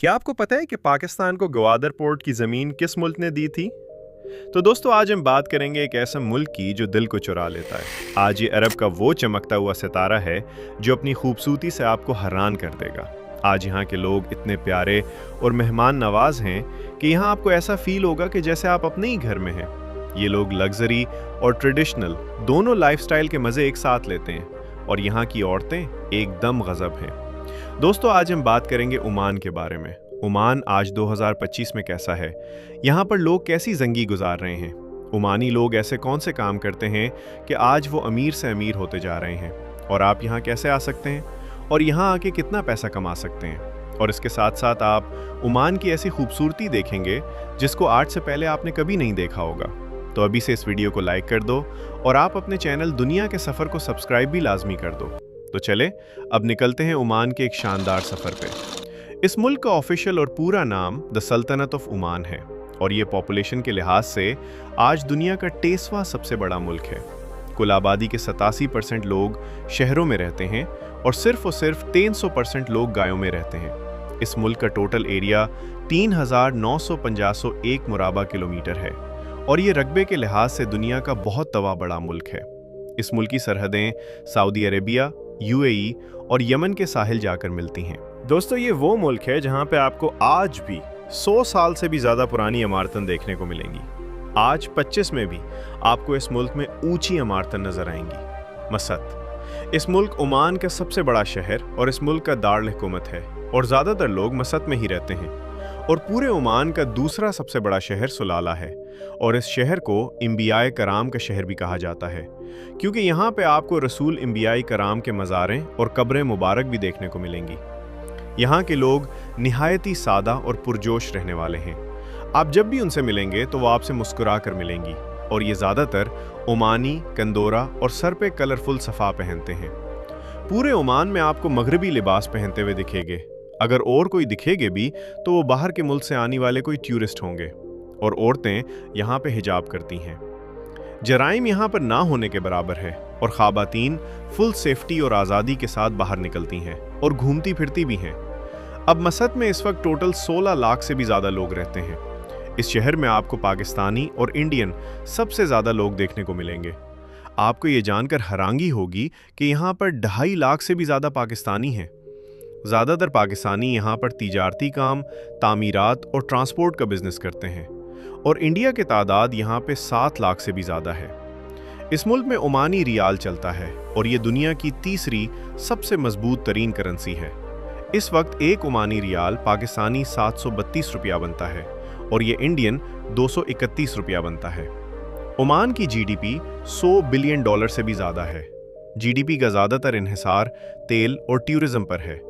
क्या आपको पता है कि पाकिस्तान को गवादर पोर्ट की ज़मीन किस मुल्क ने दी थी? तो दोस्तों आज हम बात करेंगे एक ऐसे मुल्क की जो दिल को चुरा लेता है। आज ये अरब का वो चमकता हुआ सितारा है जो अपनी खूबसूरती से आपको हैरान कर देगा। आज यहाँ के लोग इतने प्यारे और मेहमान नवाज हैं कि यहाँ आपको ऐसा फील होगा कि जैसे आप अपने ही घर में हैं। ये लोग लग्जरी और ट्रेडिशनल दोनों लाइफस्टाइल के मज़े एक साथ लेते हैं और यहाँ की औरतें एकदम गजब हैं। दोस्तों आज हम बात करेंगे ओमान के बारे में। ओमान आज 2025 में कैसा है, यहाँ पर लोग कैसी ज़िंदगी गुजार रहे हैं, ओमानी लोग ऐसे कौन से काम करते हैं कि आज वो अमीर से अमीर होते जा रहे हैं, और आप यहाँ कैसे आ सकते हैं और यहाँ आके कितना पैसा कमा सकते हैं। और इसके साथ साथ आप ओमान की ऐसी खूबसूरती देखेंगे जिसको आज से पहले आपने कभी नहीं देखा होगा। तो अभी से इस वीडियो को लाइक कर दो और आप अपने चैनल दुनिया के सफ़र को सब्सक्राइब भी लाजमी कर दो। तो चले अब निकलते हैं ओमान के एक शानदार सफ़र पे। इस मुल्क का ऑफिशियल और पूरा नाम द सल्तनत ऑफ ओमान है और ये पॉपुलेशन के लिहाज से आज दुनिया का 23वां सबसे बड़ा मुल्क है। कुल आबादी के 87% लोग शहरों में रहते हैं और सिर्फ 300% लोग गायों में रहते हैं। इस मुल्क का टोटल एरिया 3,950 मुराबा किलोमीटर है और ये रकबे के लिहाज से दुनिया का बहुत तवा बड़ा मुल्क है। इस मुल्क की सरहदें सऊदी अरेबिया, यूएई और यमन के साहिल जाकर मिलती हैं। दोस्तों ये वो मुल्क है जहां पे आपको आज भी 100 साल से भी ज़्यादा पुरानी इमारतें देखने को मिलेंगी। आज 25 में भी आपको इस मुल्क में ऊंची इमारतें नजर आएंगी। मसत इस मुल्क ओमान का सबसे बड़ा शहर और इस मुल्क का दारुल हुकूमत है और ज़्यादातर लोग मसत में ही रहते हैं। और पूरे ओमान का दूसरा सबसे बड़ा शहर सुलाला है और इस शहर को इंबियाए कराम का शहर भी कहा जाता है क्योंकि यहाँ पे आपको रसूल इंबियाई कराम के मज़ारें और कब्रें मुबारक भी देखने को मिलेंगी। यहाँ के लोग निहायती सादा और पुरजोश रहने वाले हैं। आप जब भी उनसे मिलेंगे तो वो आपसे मुस्कुरा कर मिलेंगी और ये ज़्यादातर ओमानी, कंदोरा और सर पे कलरफुल सफ़ा पहनते हैं। पूरे ओमान में आपको मगरबी लिबास पहनते हुए दिखेंगे। अगर और कोई दिखेगे भी तो वो बाहर के मुल्क से आने वाले कोई टूरिस्ट होंगे। और औरतें यहाँ पे हिजाब करती हैं। जराइम यहाँ पर ना होने के बराबर है और ख़वातीन फुल सेफ्टी और आज़ादी के साथ बाहर निकलती हैं और घूमती फिरती भी हैं। अब मसद में इस वक्त टोटल 16 लाख से भी ज़्यादा लोग रहते हैं। इस शहर में आपको पाकिस्तानी और इंडियन सबसे ज़्यादा लोग देखने को मिलेंगे। आपको ये जानकर हैरानगी होगी कि यहाँ पर 2.5 लाख से भी ज़्यादा पाकिस्तानी हैं। ज़्यादातर पाकिस्तानी यहाँ पर तिजारती काम, तामीरात और ट्रांसपोर्ट का बिजनेस करते हैं और इंडिया के तादाद यहाँ पे 7 लाख से भी ज़्यादा है। इस मुल्क में ओमानी रियाल चलता है और ये दुनिया की तीसरी सबसे मजबूत तरीन करेंसी है। इस वक्त एक ओमानी रियाल पाकिस्तानी 732 रुपया बनता है और ये इंडियन 231 रुपया बनता है। ओमान की जीडीपी $100 बिलियन से भी ज़्यादा है। जीडीपी का ज़्यादातर इन्हिसार तेल और टूरिज़्म पर है।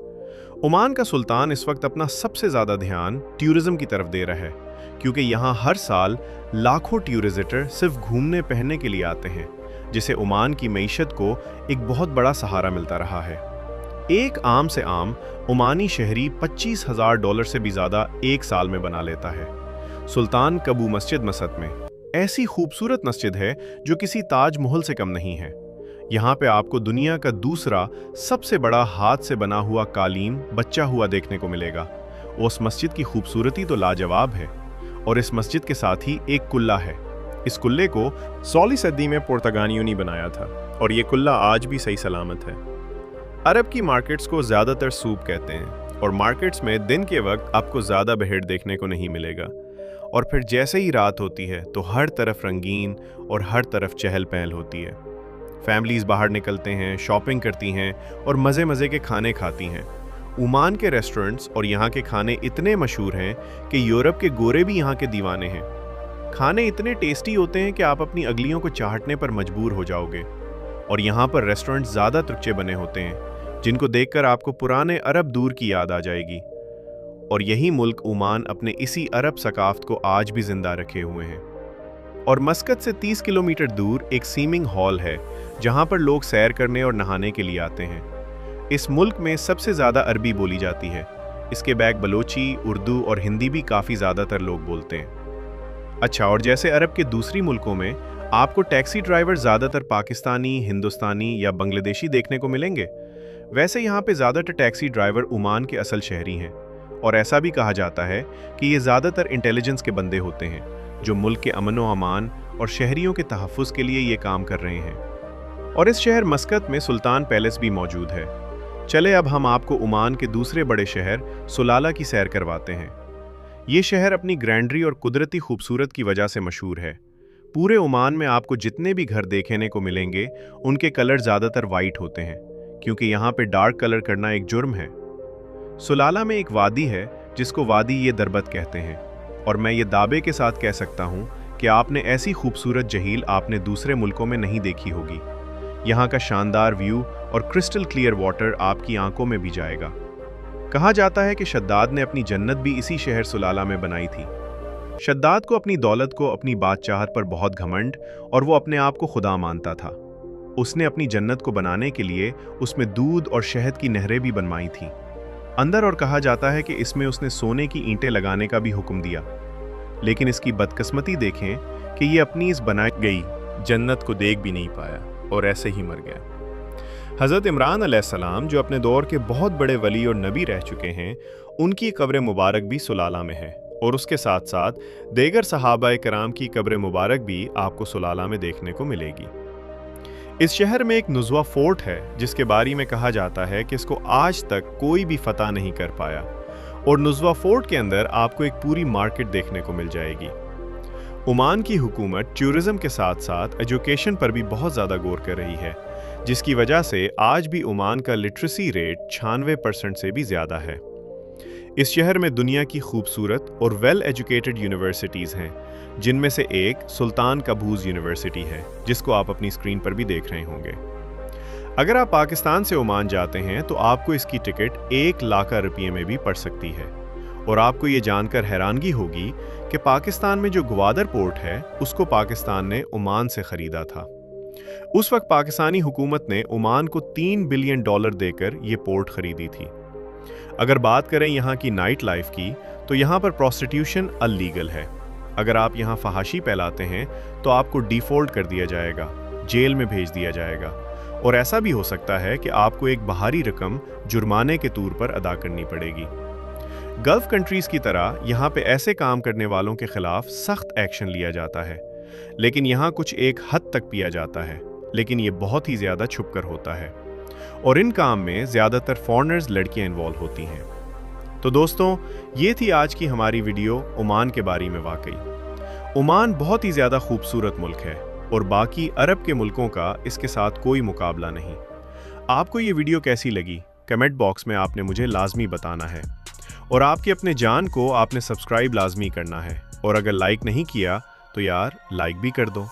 ओमान का सुल्तान इस वक्त अपना सबसे ज़्यादा ध्यान टूरिज़्म की तरफ दे रहा है क्योंकि यहाँ हर साल लाखों टूरिस्टर सिर्फ घूमने पहनने के लिए आते हैं, जिससे ओमान की मईशत को एक बहुत बड़ा सहारा मिलता रहा है। एक आम से आम ओमानी शहरी $25,000 से भी ज़्यादा एक साल में बना लेता है। सुल्तान कबू मस्जिद मसद में ऐसी खूबसूरत मस्जिद है जो किसी ताज महल से कम नहीं है। यहाँ पे आपको दुनिया का दूसरा सबसे बड़ा हाथ से बना हुआ कालीन बच्चा हुआ देखने को मिलेगा। उस मस्जिद की खूबसूरती तो लाजवाब है और इस मस्जिद के साथ ही एक कुल्ला है। इस कुल्ले को 16वीं सदी में पुर्तगालियों ने बनाया था और ये कुल्ला आज भी सही सलामत है। अरब की मार्केट्स को ज़्यादातर सूक कहते हैं और मार्केट्स में दिन के वक्त आपको ज़्यादा भीड़ देखने को नहीं मिलेगा और फिर जैसे ही रात होती है तो हर तरफ रंगीन और हर तरफ चहल पहल होती है। फैमिलीज़ बाहर निकलते हैं, शॉपिंग करती हैं और मज़े मज़े के खाने खाती हैं। ओमान के रेस्टोरेंट्स और यहाँ के खाने इतने मशहूर हैं कि यूरोप के गोरे भी यहाँ के दीवाने हैं। खाने इतने टेस्टी होते हैं कि आप अपनी अगलियों को चाहने पर मजबूर हो जाओगे। और यहाँ पर रेस्टोरेंट ज़्यादा तुच्चे बने होते हैं जिनको देखकर आपको पुराने अरब दूर की याद आ जाएगी। और यही मुल्क ओमान अपने इसी अरब सकाफ़त को आज भी ज़िंदा रखे हुए हैं। और मस्कत से 30 किलोमीटर दूर एक स्विमिंग हॉल है जहाँ पर लोग सैर करने और नहाने के लिए आते हैं। इस मुल्क में सबसे ज़्यादा अरबी बोली जाती है। इसके बैग बलोची, उर्दू और हिंदी भी काफ़ी ज़्यादातर लोग बोलते हैं। अच्छा, और जैसे अरब के दूसरी मुल्कों में आपको टैक्सी ड्राइवर ज़्यादातर पाकिस्तानी, हिंदुस्तानी या बांग्लादेशी देखने को मिलेंगे, वैसे यहाँ पे ज़्यादातर टैक्सी ड्राइवर ओमान के असल शहरी हैं और ऐसा भी कहा जाता है कि ये ज़्यादातर इंटेलिजेंस के बंदे होते हैं जो मुल्क के अमन व अमान और शहरियों के तहफ़्फ़ुज़ के लिए ये काम कर रहे हैं। और इस शहर मस्कत में सुल्तान पैलेस भी मौजूद है। चले अब हम आपको ओमान के दूसरे बड़े शहर सुलाला की सैर करवाते हैं। ये शहर अपनी ग्रैंडरी और कुदरती खूबसूरत की वजह से मशहूर है। पूरे ओमान में आपको जितने भी घर देखने को मिलेंगे उनके कलर ज़्यादातर वाइट होते हैं, क्योंकि यहाँ पे डार्क कलर करना एक जुर्म है। सुलाला में एक वादी है जिसको वादी ये दरबत कहते हैं, और मैं ये दावे के साथ कह सकता हूँ कि आपने ऐसी खूबसूरत झील आपने दूसरे मुल्कों में नहीं देखी होगी। यहाँ का शानदार व्यू और क्रिस्टल क्लियर वाटर आपकी आंखों में भी जाएगा। कहा जाता है कि शद्दाद ने अपनी जन्नत भी इसी शहर सुलाला में बनाई थी। शद्दाद को अपनी दौलत को, अपनी बादशाहत पर बहुत घमंड, और वो अपने आप को खुदा मानता था। उसने अपनी जन्नत को बनाने के लिए उसमें दूध और शहद की नहरें भी बनवाई थीं अंदर, और कहा जाता है कि इसमें उसने सोने की ईंटें लगाने का भी हुक्म दिया। लेकिन इसकी बदकिस्मती देखें कि ये अपनी इस बनाई गई जन्नत को देख भी नहीं पाया और ऐसे ही मर गया। हज़रत इमरान अलैहिस्सलाम, जो अपने दौर के बहुत बड़े वली और नबी रह चुके हैं, उनकी कब्र मुबारक भी सुलाला में है, और उसके साथ साथ देगर सहाबा कराम की कब्र मुबारक भी आपको सुलाला में देखने को मिलेगी। इस शहर में एक नुज़वा फोर्ट है जिसके बारे में कहा जाता है कि इसको आज तक कोई भी फतह नहीं कर पाया, और नुज़वा फोर्ट के अंदर आपको एक पूरी मार्केट देखने को मिल जाएगी। ओमान की हुकूमत टूरिज़्म के साथ साथ एजुकेशन पर भी बहुत ज़्यादा गौर कर रही है, जिसकी वजह से आज भी ओमान का लिटरेसी रेट 96% से भी ज़्यादा है। इस शहर में दुनिया की खूबसूरत और वेल एजुकेटेड यूनिवर्सिटीज़ हैं, जिनमें से एक सुल्तान कबूस यूनिवर्सिटी है, जिसको आप अपनी स्क्रीन पर भी देख रहे होंगे। अगर आप पाकिस्तान से ओमान जाते हैं तो आपको इसकी टिकट 1 लाख रुपये में भी पड़ सकती है, और आपको ये जानकर हैरानगी होगी कि पाकिस्तान में जो ग्वादर पोर्ट है उसको पाकिस्तान ने ओमान से ख़रीदा था। उस वक्त पाकिस्तानी हुकूमत ने ओमान को $3 बिलियन देकर ये पोर्ट ख़रीदी थी। अगर बात करें यहाँ की नाइट लाइफ की, तो यहाँ पर प्रोस्टिट्यूशन अनलीगल है। अगर आप यहाँ फहाशी फैलाते हैं तो आपको डिफ़ॉल्ट कर दिया जाएगा, जेल में भेज दिया जाएगा, और ऐसा भी हो सकता है कि आपको एक बाहरी रकम जुर्माने के तौर पर अदा करनी पड़ेगी। गल्फ़ कंट्रीज़ की तरह यहाँ पे ऐसे काम करने वालों के खिलाफ सख्त एक्शन लिया जाता है, लेकिन यहाँ कुछ एक हद तक पिया जाता है, लेकिन ये बहुत ही ज़्यादा छुप कर होता है, और इन काम में ज़्यादातर फॉरेनर्स लड़कियाँ इन्वॉल्व होती हैं। तो दोस्तों, ये थी आज की हमारी वीडियो ओमान के बारे में। वाकई ओमान बहुत ही ज़्यादा खूबसूरत मुल्क है, और बाकी अरब के मुल्कों का इसके साथ कोई मुकाबला नहीं। आपको ये वीडियो कैसी लगी कमेंट बॉक्स में आपने मुझे लाजमी बताना है, और आपके अपने जान को आपने सब्सक्राइब लाजमी करना है, और अगर लाइक नहीं किया तो यार लाइक भी कर दो।